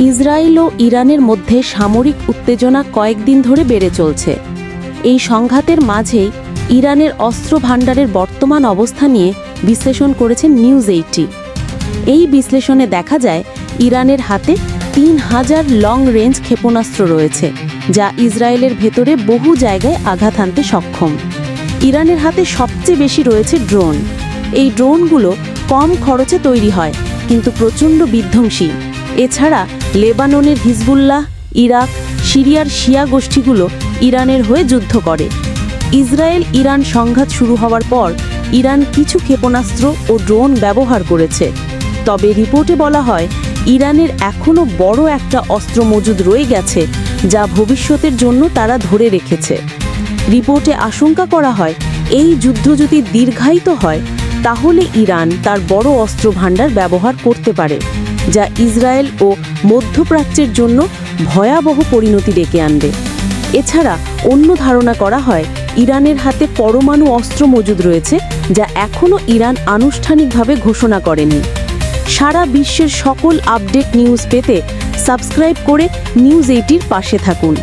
Israel ও ইরানের মধ্যে সামরিক উত্তেজনা কয়েকদিন ধরে বেড়ে চলছে। এই সংঘাতের মাঝেই ইরানের অস্ত্র ভাণ্ডারের বর্তমান অবস্থা নিয়ে বিশ্লেষণ করেছেন নিউজ18। এই বিশ্লেষণে দেখা যায় ইরানের হাতে 3000 লং রেঞ্জ ক্ষেপণাস্ত্র রয়েছে, যা ইসরায়েলের ভেতরে বহু জায়গায় আঘাত হানতে সক্ষম। ইরানের হাতে সবচেয়ে বেশি রয়েছে ড্রোন। এই ড্রোনগুলো কম খরচে তৈরি হয়, কিন্তু প্রচণ্ড বিধ্বংসী। এছাড়া লেবাননের হিজবুল্লাহ, ইরাক, সিরিয়ার শিয়া গোষ্ঠীগুলো ইরানের হয়ে যুদ্ধ করে। ইসরায়েল ইরান সংঘাত শুরু হওয়ার পর ইরান কিছু ক্ষেপণাস্ত্র ও ড্রোন ব্যবহার করেছে। তবে রিপোর্টে বলা হয় ইরানের এখনও বড় একটা অস্ত্র মজুদ রয়ে গেছে, যা ভবিষ্যতের জন্য তারা ধরে রেখেছে। রিপোর্টে আশঙ্কা করা হয় এই যুদ্ধ যদি দীর্ঘায়িত হয়, তাহলে ইরান তার বড় অস্ত্র ভাণ্ডার ব্যবহার করতে পারে, যা ইসরায়েল ও মধ্যপ্রাচ্যের জন্য ভয়াবহ পরিণতি ডেকে আনবে। এছাড়া অন্য ধারণা করা হয় ইরানের হাতে পরমাণু অস্ত্র মজুদ রয়েছে, যা এখনও ইরান আনুষ্ঠানিকভাবে ঘোষণা করেনি। সারা বিশ্বের সকল আপডেট নিউজ পেতে সাবস্ক্রাইব করে নিউজ18-র পাশে থাকুন।